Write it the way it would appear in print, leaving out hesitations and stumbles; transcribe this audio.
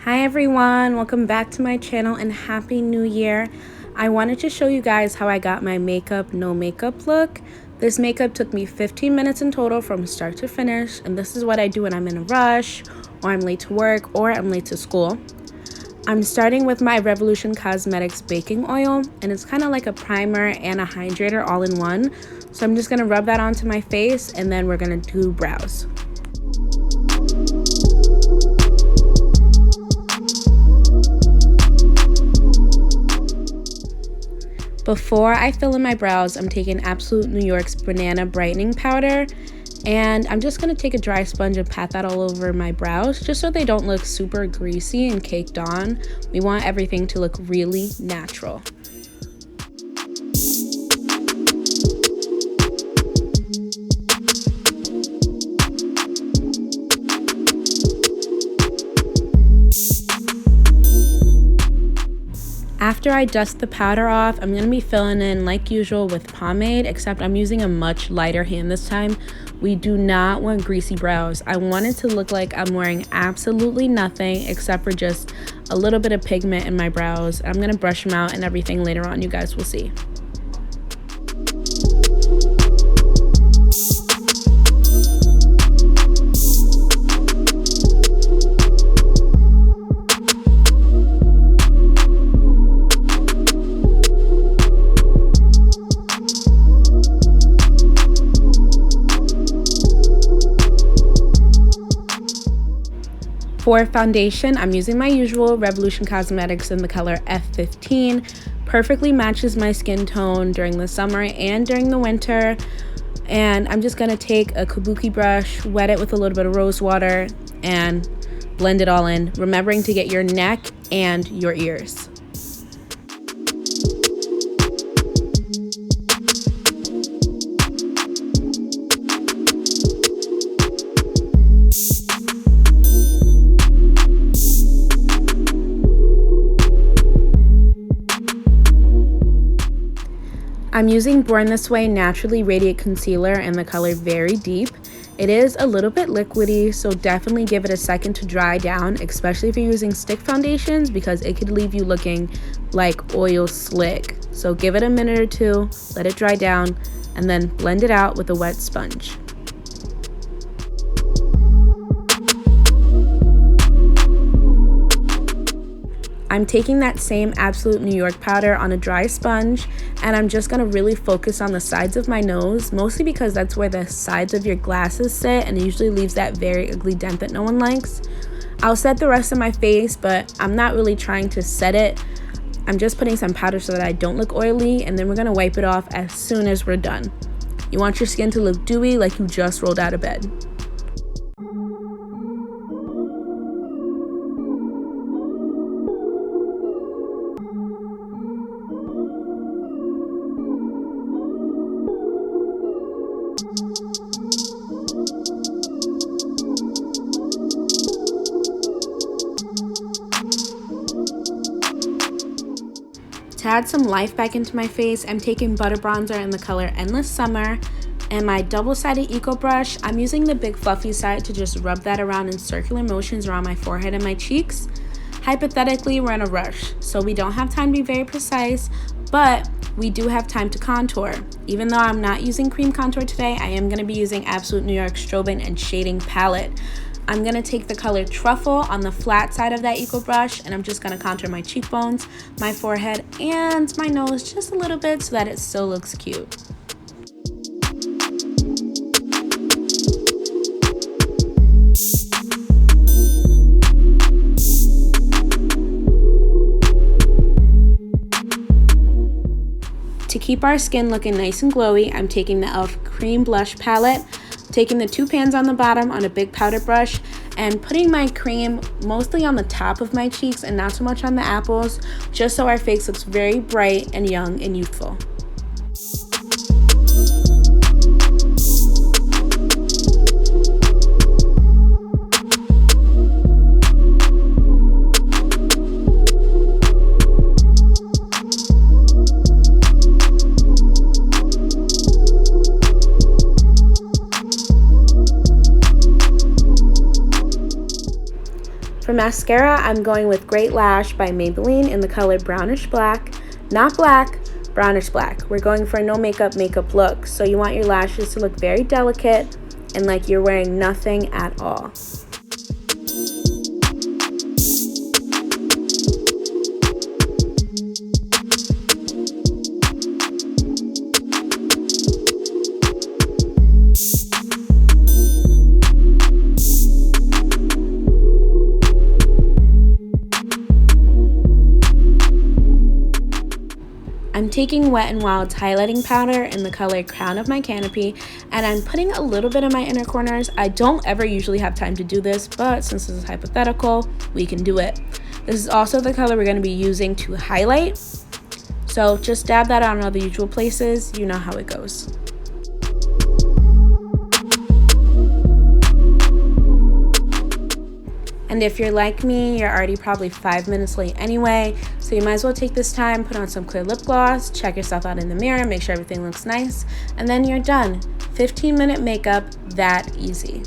Hi everyone, welcome back to my channel and happy new year. I wanted to show you guys how I got my makeup no makeup look. This makeup took me 15 minutes in total from start to finish, and this is what I do when I'm in a rush or I'm late to work or I'm late to school. I'm starting with my Revolution Cosmetics baking oil, and it's kind of like a primer and a hydrator all in one. So I'm just going to rub that onto my face and then we're going to do brows. Before I fill in my brows, I'm taking Absolute New York's Banana Brightening Powder, and I'm just going to take a dry sponge and pat that all over my brows just so they don't look super greasy and caked on. We want everything to look really natural. After I dust the powder off, I'm going to be filling in like usual with pomade, except I'm using a much lighter hand this time. We do not want greasy brows. I want it to look like I'm wearing absolutely nothing except for just a little bit of pigment in my brows. I'm going to brush them out and everything later on, you guys will see. For foundation, I'm using my usual Revolution Cosmetics in the color F15. Perfectly matches my skin tone during the summer and during the winter. And I'm just going to take a kabuki brush, wet it with a little bit of rose water, and blend it all in, remembering to get your neck and your ears. I'm using Born This Way Naturally Radiant Concealer in the color Very Deep. It is a little bit liquidy, so definitely give it a second to dry down, especially if you're using stick foundations, because it could leave you looking like oil slick. So give it a minute or two, let it dry down, and then blend it out with a wet sponge. I'm taking that same Absolute New York powder on a dry sponge, and I'm just going to really focus on the sides of my nose, mostly because that's where the sides of your glasses sit and it usually leaves that very ugly dent that no one likes. I'll set the rest of my face, but I'm not really trying to set it. I'm just putting some powder so that I don't look oily, and then we're going to wipe it off as soon as we're done. You want your skin to look dewy like you just rolled out of bed. To add some life back into my face, I'm taking Butter Bronzer in the color Endless Summer, and my double-sided Eco Brush, I'm using the big fluffy side to just rub that around in circular motions around my forehead and my cheeks. Hypothetically, we're in a rush, so we don't have time to be very precise, but we do have time to contour. Even though I'm not using cream contour today, I am going to be using Absolute New York Strobing and Shading Palette. I'm going to take the color Truffle on the flat side of that Eco Brush, and I'm just going to contour my cheekbones, my forehead, and my nose just a little bit so that it still looks cute. To keep our skin looking nice and glowy, I'm taking the e.l.f. Cream Blush Palette, taking the two pans on the bottom on a big powder brush, and putting my cream mostly on the top of my cheeks and not so much on the apples, just so our face looks very bright and young and youthful. For mascara, I'm going with Great Lash by Maybelline in the color Brownish Black. Not black, brownish black. We're going for a no makeup look, so you want your lashes to look very delicate and like you're wearing nothing at all. I'm taking Wet n Wild's highlighting powder in the color Crown of My Canopy, and I'm putting a little bit in my inner corners. I don't ever usually have time to do this, but since this is hypothetical, we can do it. This is also the color we're going to be using to highlight, so just dab that on all the usual places. You know how it goes. And if you're like me, you're already probably 5 minutes late anyway, so you might as well take this time, put on some clear lip gloss, check yourself out in the mirror, make sure everything looks nice, and then you're done. 15-minute makeup, that easy.